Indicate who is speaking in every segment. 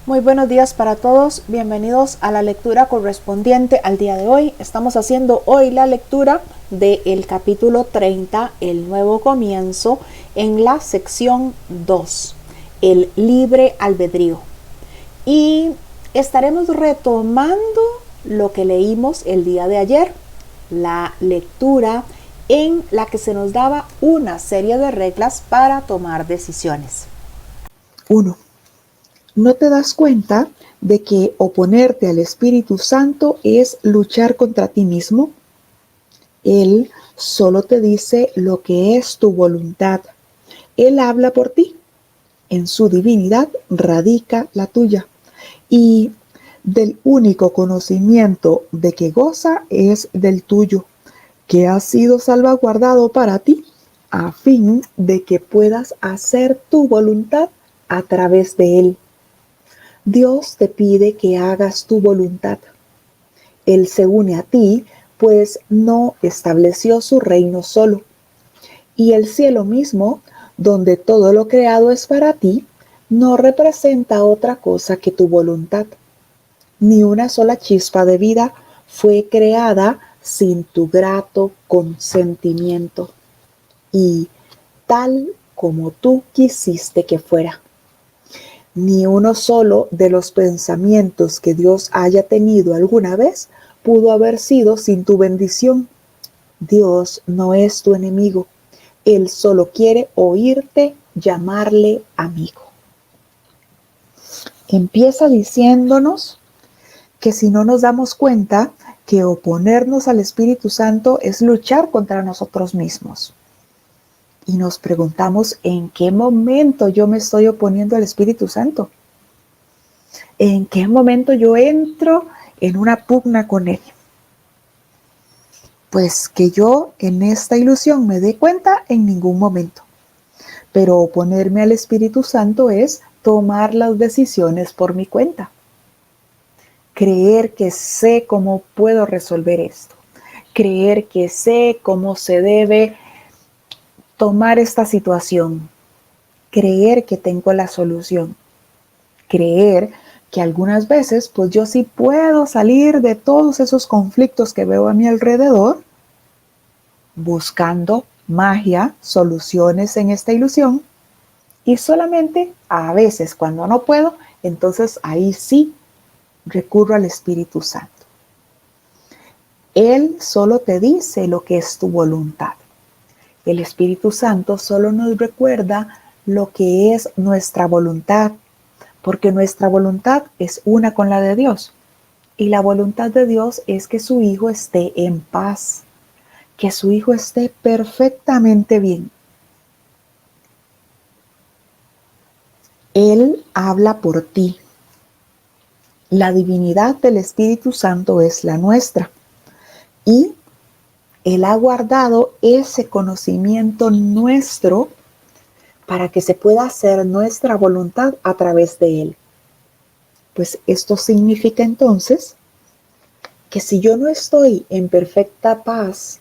Speaker 1: Muy buenos días para todos, bienvenidos a la lectura correspondiente al día de hoy. Estamos haciendo hoy la lectura del capítulo 30, el nuevo comienzo, en la sección 2, el libre albedrío. Y estaremos retomando lo que leímos el día de ayer, la lectura en la que se nos daba una serie de reglas para tomar decisiones.
Speaker 2: 1. ¿No te das cuenta de que oponerte al Espíritu Santo es luchar contra ti mismo? Él solo te dice lo que es tu voluntad. Él habla por ti. En su divinidad radica la tuya. Y del único conocimiento de que goza es del tuyo, que ha sido salvaguardado para ti, a fin de que puedas hacer tu voluntad a través de él. Dios te pide que hagas tu voluntad. Él se une a ti, pues no estableció su reino solo. Y el cielo mismo, donde todo lo creado es para ti, no representa otra cosa que tu voluntad. Ni una sola chispa de vida fue creada sin tu grato consentimiento y tal como tú quisiste que fuera. Ni uno solo de los pensamientos que Dios haya tenido alguna vez pudo haber sido sin tu bendición. Dios no es tu enemigo. Él solo quiere oírte llamarle amigo. Empieza diciéndonos que si no nos damos cuenta que oponernos al Espíritu Santo es luchar contra nosotros mismos. Y nos preguntamos en qué momento yo me estoy oponiendo al Espíritu Santo. ¿En qué momento yo entro en una pugna con él? Pues que yo en esta ilusión me dé cuenta en ningún momento. Pero oponerme al Espíritu Santo es tomar las decisiones por mi cuenta. Creer que sé cómo puedo resolver esto. Creer que sé cómo se debe tomar esta situación. Creer que tengo la solución. Creer que algunas veces pues yo sí puedo salir de todos esos conflictos que veo a mi alrededor buscando magia, soluciones en esta ilusión y solamente a veces cuando no puedo, entonces ahí sí recurro al Espíritu Santo. Él solo te dice lo que es tu voluntad. El Espíritu Santo solo nos recuerda lo que es nuestra voluntad, porque nuestra voluntad es una con la de Dios. Y la voluntad de Dios es que su Hijo esté en paz, que su Hijo esté perfectamente bien. Él habla por ti. La divinidad del Espíritu Santo es la nuestra. Y Él ha guardado ese conocimiento nuestro para que se pueda hacer nuestra voluntad a través de Él. Pues esto significa entonces que si yo no estoy en perfecta paz,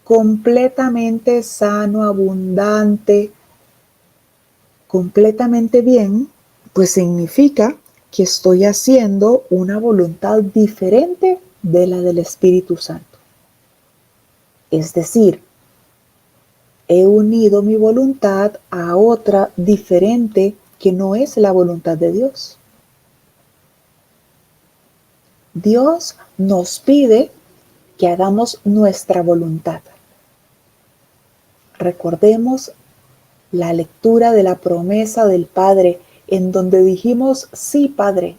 Speaker 2: completamente sano, abundante, completamente bien, pues significa que estoy haciendo una voluntad diferente de la del Espíritu Santo. Es decir, he unido mi voluntad a otra diferente que no es la voluntad de Dios. Dios nos pide que hagamos nuestra voluntad. Recordemos la lectura de la promesa del Padre, en donde dijimos, sí, Padre.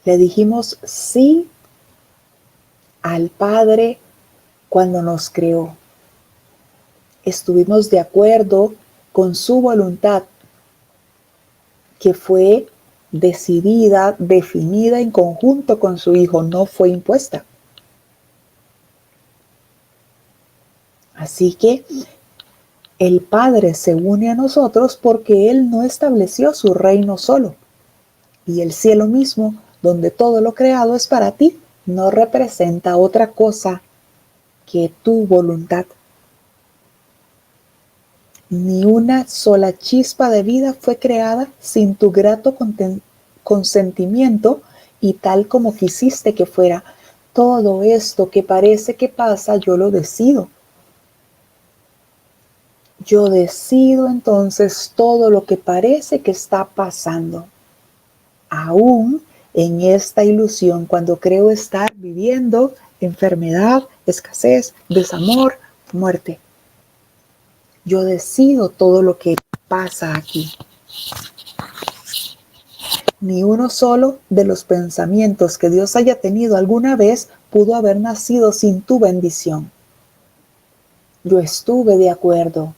Speaker 2: Le dijimos sí al Padre cuando nos creó. Estuvimos de acuerdo con su voluntad, que fue decidida, definida en conjunto con su Hijo, no fue impuesta. Así que el Padre se une a nosotros porque Él no estableció su reino solo. Y el cielo mismo, donde todo lo creado es para ti, no representa otra cosa que tu voluntad. Ni una sola chispa de vida fue creada sin tu grato consentimiento y tal como quisiste que fuera. Todo esto que parece que pasa, yo lo decido. Yo decido entonces todo lo que parece que está pasando. Aún en esta ilusión, cuando creo estar viviendo enfermedad, escasez, desamor, muerte. Yo decido todo lo que pasa aquí. Ni uno solo de los pensamientos que Dios haya tenido alguna vez pudo haber nacido sin tu bendición. Yo estuve de acuerdo.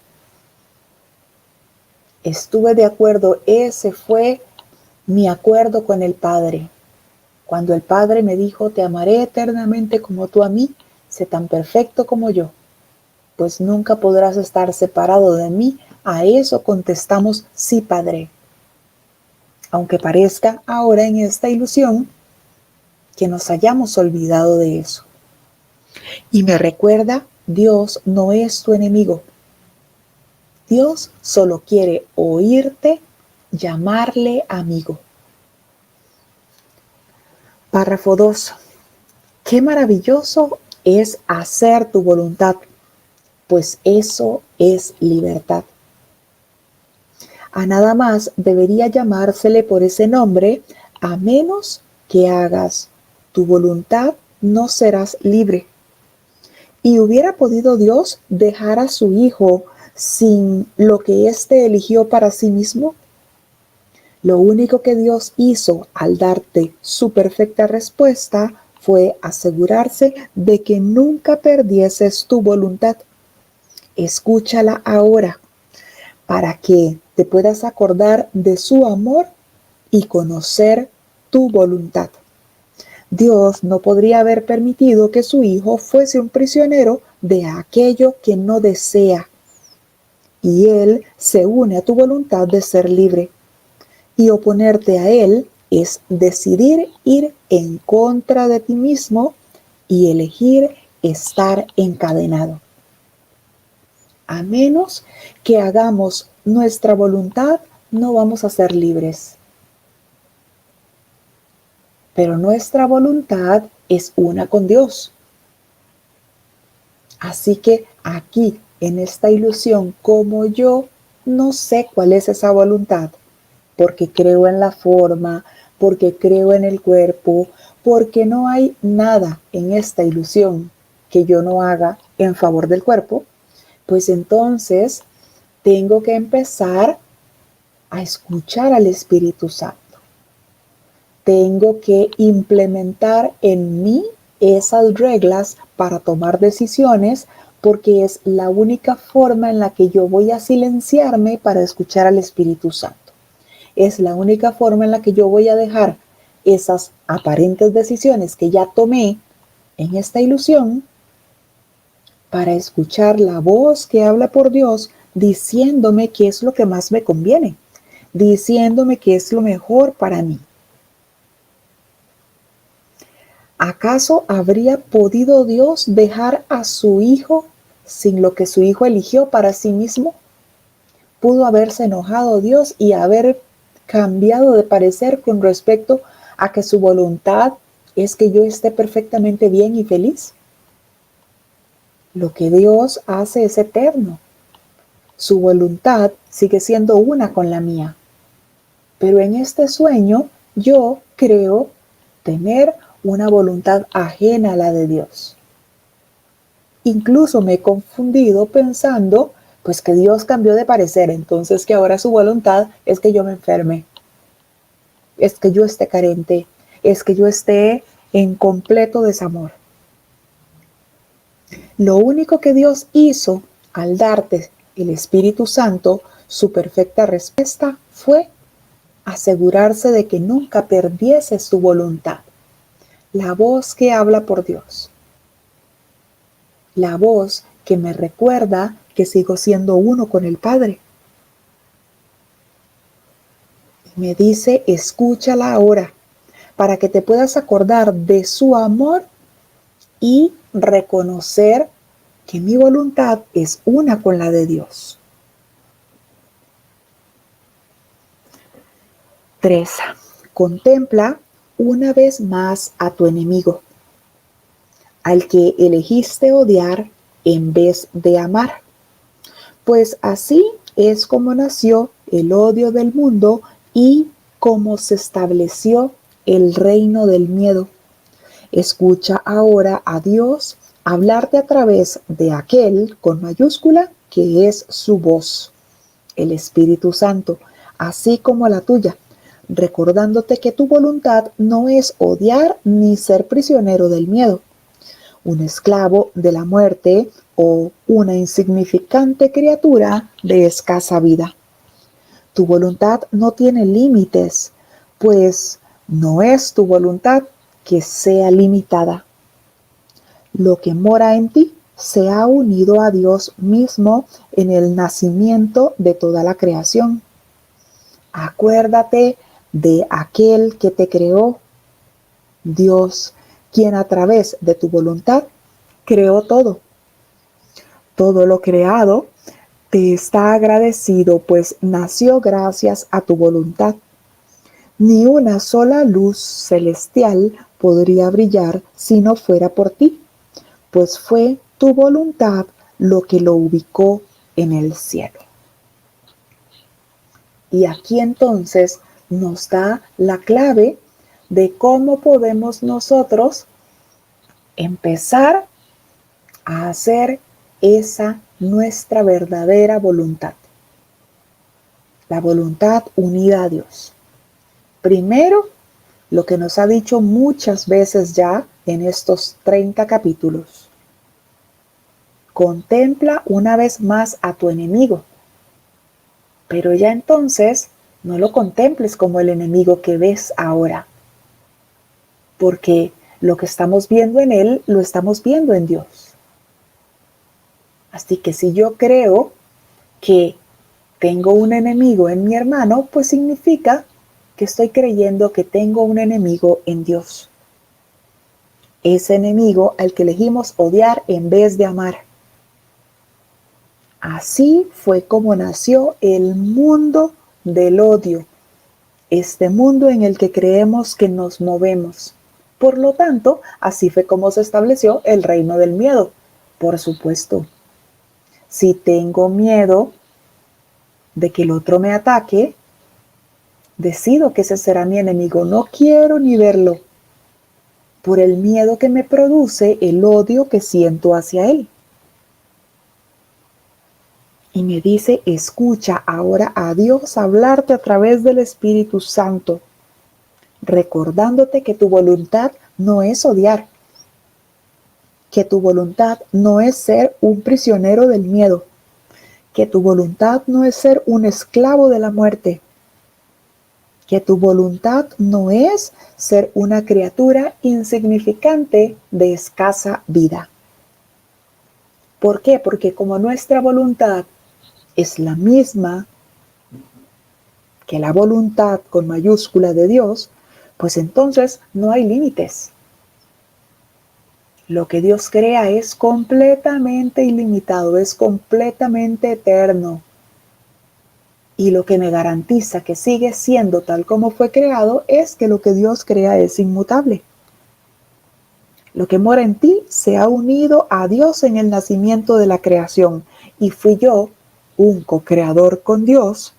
Speaker 2: Ese fue mi acuerdo con el Padre. Cuando el Padre me dijo, te amaré eternamente como tú a mí, sé tan perfecto como yo, pues nunca podrás estar separado de mí. A eso contestamos, sí, Padre. Aunque parezca ahora en esta ilusión que nos hayamos olvidado de eso. Y me recuerda, Dios no es tu enemigo. Dios solo quiere oírte llamarle amigo. Párrafo 2. Qué maravilloso es hacer tu voluntad, pues eso es libertad. A nada más debería llamársele por ese nombre, a menos que hagas tu voluntad, no serás libre. ¿Y hubiera podido Dios dejar a su Hijo sin lo que éste eligió para sí mismo? Lo único que Dios hizo al darte su perfecta respuesta fue asegurarse de que nunca perdieses tu voluntad. Escúchala ahora para que te puedas acordar de su amor y conocer tu voluntad. Dios no podría haber permitido que su Hijo fuese un prisionero de aquello que no desea. Y Él se une a tu voluntad de ser libre. Y oponerte a Él es decidir ir en contra de ti mismo y elegir estar encadenado. A menos que hagamos nuestra voluntad, no vamos a ser libres. Pero nuestra voluntad es una con Dios. Así que aquí, en esta ilusión, como yo no sé cuál es esa voluntad, porque creo en la forma, porque creo en el cuerpo, porque no hay nada en esta ilusión que yo no haga en favor del cuerpo, pues entonces tengo que empezar a escuchar al Espíritu Santo. Tengo que implementar en mí esas reglas para tomar decisiones, porque es la única forma en la que yo voy a silenciarme para escuchar al Espíritu Santo. Es la única forma en la que yo voy a dejar esas aparentes decisiones que ya tomé en esta ilusión para escuchar la voz que habla por Dios diciéndome qué es lo que más me conviene, diciéndome qué es lo mejor para mí. ¿Acaso habría podido Dios dejar a su Hijo sin lo que su Hijo eligió para sí mismo? ¿Pudo haberse enojado Dios y haber cambiado de parecer con respecto a que su voluntad es que yo esté perfectamente bien y feliz? Lo que Dios hace es eterno. Su voluntad sigue siendo una con la mía. Pero en este sueño yo creo tener una voluntad ajena a la de Dios. Incluso me he confundido pensando pues que Dios cambió de parecer, entonces que ahora su voluntad es que yo me enferme, es que yo esté carente, es que yo esté en completo desamor. Lo único que Dios hizo al darte el Espíritu Santo, su perfecta respuesta fue asegurarse de que nunca perdiese su voluntad. La voz que habla por Dios. La voz que me recuerda que sigo siendo uno con el Padre. Y me dice, escúchala ahora, para que te puedas acordar de su amor y reconocer que mi voluntad es una con la de Dios. 3. Contempla una vez más a tu enemigo, al que elegiste odiar en vez de amar, pues así es como nació el odio del mundo y como se estableció el reino del miedo. Escucha ahora a Dios hablarte a través de aquel con mayúscula que es su voz, el Espíritu Santo, así como la tuya, recordándote que tu voluntad no es odiar ni ser prisionero del miedo, un esclavo de la muerte o una insignificante criatura de escasa vida. Tu voluntad no tiene límites, pues no es tu voluntad que sea limitada. Lo que mora en ti se ha unido a Dios mismo en el nacimiento de toda la creación. Acuérdate de aquel que te creó, Dios, quien a través de tu voluntad creó todo. Todo lo creado te está agradecido, pues nació gracias a tu voluntad. Ni una sola luz celestial podría brillar si no fuera por ti, pues fue tu voluntad lo que lo ubicó en el cielo. Y aquí entonces nos da la clave de cómo podemos nosotros empezar a hacer esa nuestra verdadera voluntad. La voluntad unida a Dios. Primero, lo que nos ha dicho muchas veces ya en estos 30 capítulos. Contempla una vez más a tu enemigo. Pero ya entonces no lo contemples como el enemigo que ves ahora. Porque lo que estamos viendo en él, lo estamos viendo en Dios. Así que si yo creo que tengo un enemigo en mi hermano, pues significa que estoy creyendo que tengo un enemigo en Dios. Ese enemigo al que elegimos odiar en vez de amar. Así fue como nació el mundo del odio, este mundo en el que creemos que nos movemos. Por lo tanto, así fue como se estableció el reino del miedo. Por supuesto, si tengo miedo de que el otro me ataque, decido que ese será mi enemigo. No quiero ni verlo, por el miedo que me produce el odio que siento hacia él. Y me dice, escucha ahora a Dios hablarte a través del Espíritu Santo, recordándote que tu voluntad no es odiar, que tu voluntad no es ser un prisionero del miedo, que tu voluntad no es ser un esclavo de la muerte, que tu voluntad no es ser una criatura insignificante de escasa vida. ¿Por qué? Porque como nuestra voluntad es la misma que la voluntad con mayúscula de Dios, pues entonces no hay límites. Lo que Dios crea es completamente ilimitado, es completamente eterno. Y lo que me garantiza que sigue siendo tal como fue creado es que lo que Dios crea es inmutable. Lo que mora en ti se ha unido a Dios en el nacimiento de la creación. Y fui yo, un co-creador con Dios,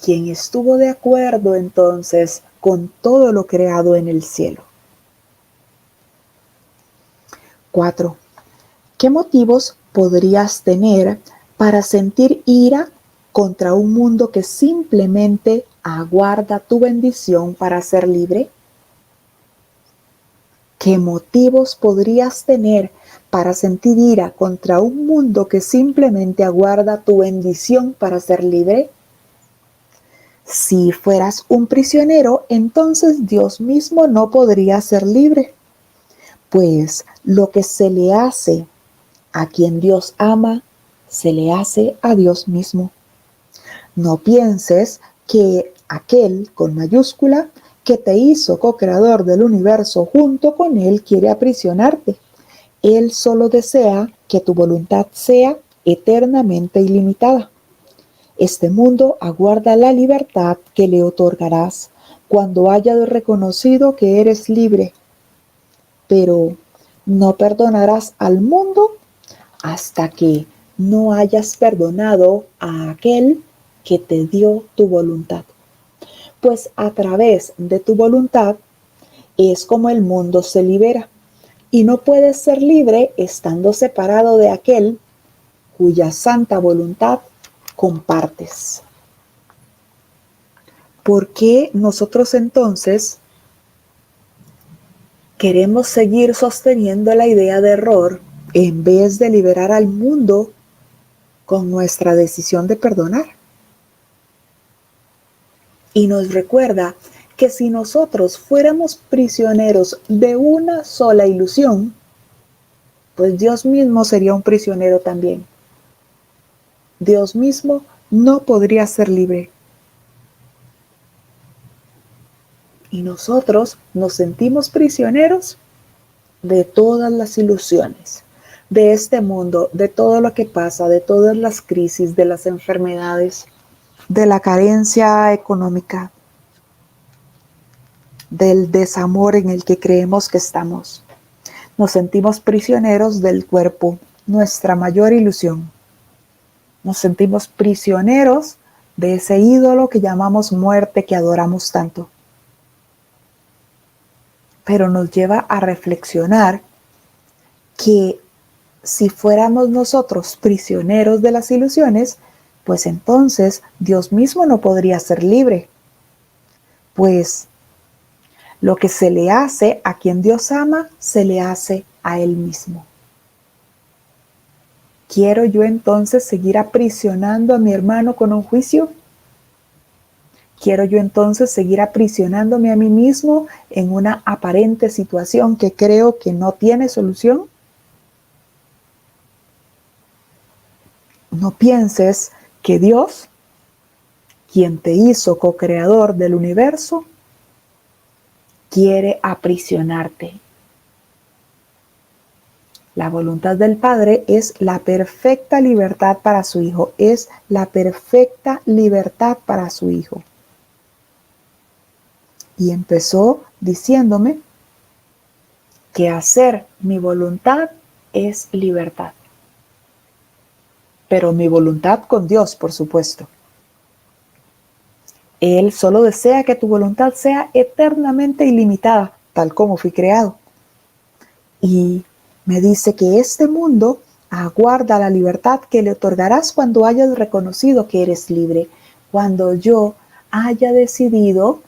Speaker 2: quien estuvo de acuerdo entonces con todo lo creado en el cielo. 4. ¿Qué motivos podrías tener para sentir ira contra un mundo que simplemente aguarda tu bendición para ser libre? ¿Qué motivos podrías tener para sentir ira contra un mundo que simplemente aguarda tu bendición para ser libre? Si fueras un prisionero, entonces Dios mismo no podría ser libre, pues lo que se le hace a quien Dios ama, se le hace a Dios mismo. No pienses que aquel con mayúscula que te hizo co-creador del universo junto con él quiere aprisionarte. Él solo desea que tu voluntad sea eternamente ilimitada. Este mundo aguarda la libertad que le otorgarás cuando hayas reconocido que eres libre, pero no perdonarás al mundo hasta que no hayas perdonado a aquel que te dio tu voluntad. Pues a través de tu voluntad es como el mundo se libera, y no puedes ser libre estando separado de aquel cuya santa voluntad compartes. ¿Por qué nosotros entonces queremos seguir sosteniendo la idea de error en vez de liberar al mundo con nuestra decisión de perdonar? Y nos recuerda que si nosotros fuéramos prisioneros de una sola ilusión, pues Dios mismo sería un prisionero también. Dios mismo no podría ser libre. Y nosotros nos sentimos prisioneros de todas las ilusiones, de este mundo, de todo lo que pasa, de todas las crisis, de las enfermedades, de la carencia económica, del desamor en el que creemos que estamos. Nos sentimos prisioneros del cuerpo, nuestra mayor ilusión. Nos sentimos prisioneros de ese ídolo que llamamos muerte, que adoramos tanto. Pero nos lleva a reflexionar que si fuéramos nosotros prisioneros de las ilusiones, pues entonces Dios mismo no podría ser libre. Pues lo que se le hace a quien Dios ama, se le hace a Él mismo. ¿Quiero yo entonces seguir aprisionando a mi hermano con un juicio? ¿Quiero yo entonces seguir aprisionándome a mí mismo en una aparente situación que creo que no tiene solución? No pienses que Dios, quien te hizo co-creador del universo, quiere aprisionarte. La voluntad del Padre es la perfecta libertad para su Hijo, es la perfecta libertad para su Hijo. Y empezó diciéndome que hacer mi voluntad es libertad. Pero mi voluntad con Dios, por supuesto. Él solo desea que tu voluntad sea eternamente ilimitada, tal como fui creado. Y me dice que este mundo aguarda la libertad que le otorgarás cuando hayas reconocido que eres libre, cuando yo haya decidido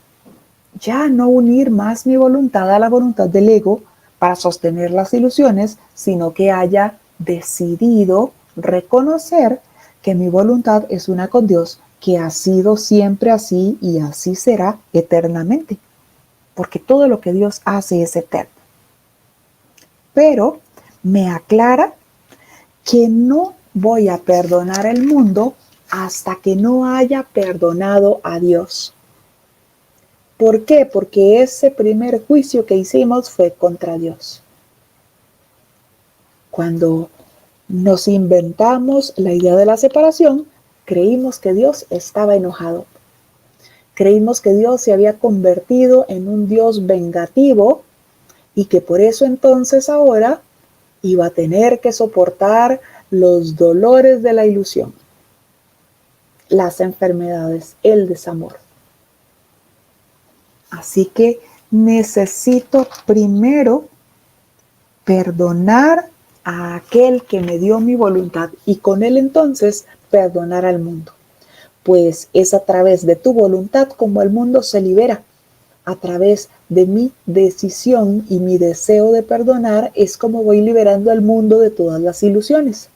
Speaker 2: ya no unir más mi voluntad a la voluntad del ego para sostener las ilusiones, sino que haya decidido reconocer que mi voluntad es una con Dios, que ha sido siempre así y así será eternamente, porque todo lo que Dios hace es eterno. Pero me aclara que no voy a perdonar el mundo hasta que no haya perdonado a Dios. ¿Por qué? Porque ese primer juicio que hicimos fue contra Dios. Cuando nos inventamos la idea de la separación, creímos que Dios estaba enojado. Creímos que Dios se había convertido en un Dios vengativo y que por eso entonces ahora iba a tener que soportar los dolores de la ilusión, las enfermedades, el desamor. Así que necesito primero perdonar a aquel que me dio mi voluntad y con él entonces perdonar al mundo. Pues es a través de tu voluntad como el mundo se libera. A través de mi decisión y mi deseo de perdonar es como voy liberando al mundo de todas las ilusiones.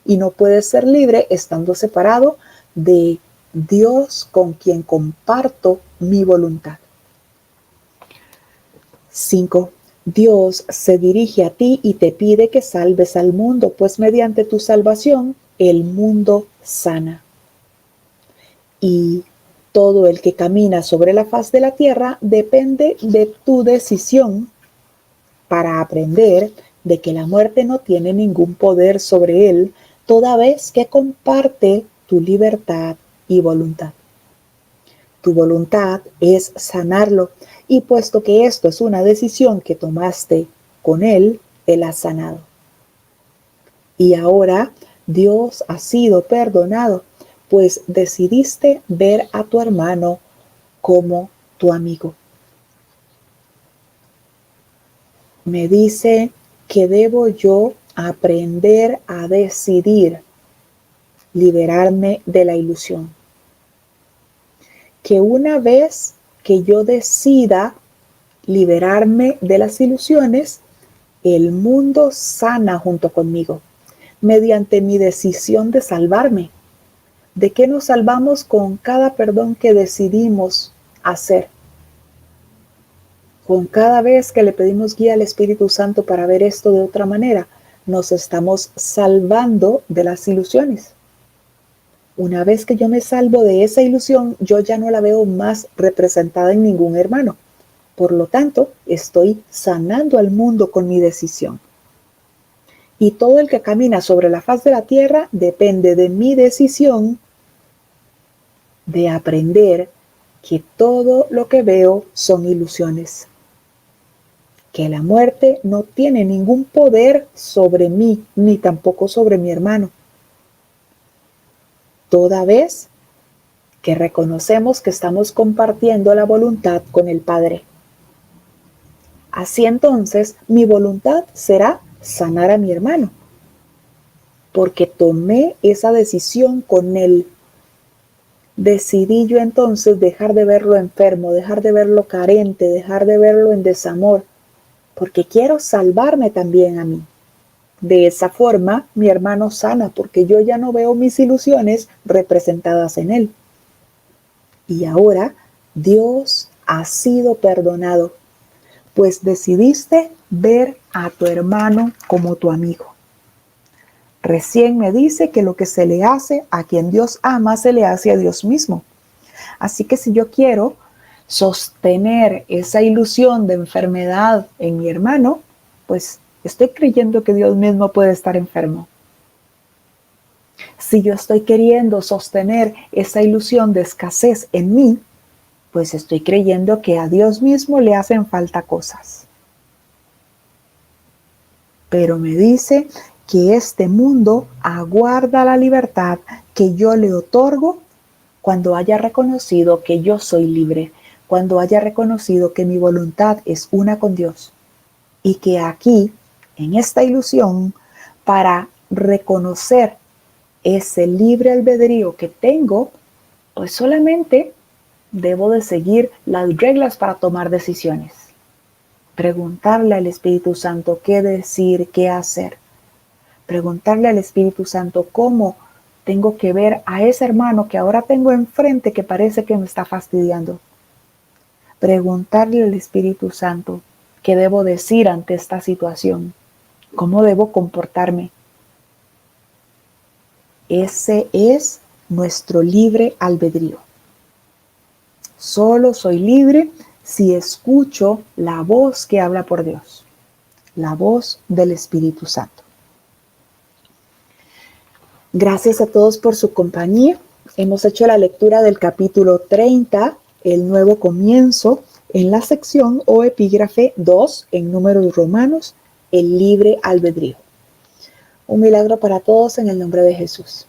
Speaker 2: Y no puedes ser libre estando separado de Dios con quien comparto mi voluntad. 5. Dios se dirige a ti y te pide que salves al mundo, pues mediante tu salvación el mundo sana. Y todo el que camina sobre la faz de la tierra depende de tu decisión para aprender de que la muerte no tiene ningún poder sobre él, toda vez que comparte tu libertad y voluntad. Tu voluntad es sanarlo, y puesto que esto es una decisión que tomaste con Él, Él ha sanado. Y ahora Dios ha sido perdonado, pues decidiste ver a tu hermano como tu amigo. Me dice que debo yo aprender a decidir liberarme de la ilusión. Que una vez que yo decida liberarme de las ilusiones, el mundo sana junto conmigo, mediante mi decisión de salvarme. ¿De qué nos salvamos con cada perdón que decidimos hacer? Con cada vez que le pedimos guía al Espíritu Santo para ver esto de otra manera, nos estamos salvando de las ilusiones. Una vez que yo me salvo de esa ilusión, yo ya no la veo más representada en ningún hermano. Por lo tanto, estoy sanando al mundo con mi decisión. Y todo el que camina sobre la faz de la tierra depende de mi decisión de aprender que todo lo que veo son ilusiones. Que la muerte no tiene ningún poder sobre mí, ni tampoco sobre mi hermano. Toda vez que reconocemos que estamos compartiendo la voluntad con el Padre. Así entonces, mi voluntad será sanar a mi hermano, porque tomé esa decisión con él. Decidí yo entonces dejar de verlo enfermo, dejar de verlo carente, dejar de verlo en desamor, porque quiero salvarme también a mí. De esa forma, mi hermano sana, porque yo ya no veo mis ilusiones representadas en él. Y ahora, Dios ha sido perdonado, pues decidiste ver a tu hermano como tu amigo. Recién me dice que lo que se le hace a quien Dios ama, se le hace a Dios mismo. Así que si yo quiero sostener esa ilusión de enfermedad en mi hermano, pues estoy creyendo que Dios mismo puede estar enfermo. Si yo estoy queriendo sostener esa ilusión de escasez en mí, pues estoy creyendo que a Dios mismo le hacen falta cosas. Pero me dice que este mundo aguarda la libertad que yo le otorgo cuando haya reconocido que yo soy libre, cuando haya reconocido que mi voluntad es una con Dios y que aquí, en esta ilusión, para reconocer ese libre albedrío que tengo, pues solamente debo de seguir las reglas para tomar decisiones. Preguntarle al Espíritu Santo qué decir, qué hacer. Preguntarle al Espíritu Santo cómo tengo que ver a ese hermano que ahora tengo enfrente que parece que me está fastidiando. Preguntarle al Espíritu Santo qué debo decir ante esta situación, cómo debo comportarme. Ese es nuestro libre albedrío. Solo soy libre si escucho la voz que habla por Dios, la voz del Espíritu Santo. Gracias a todos por su compañía. Hemos hecho la lectura del capítulo 30, el nuevo comienzo, en la sección o epígrafe 2, en números romanos, el libre albedrío. Un milagro para todos en el nombre de Jesús.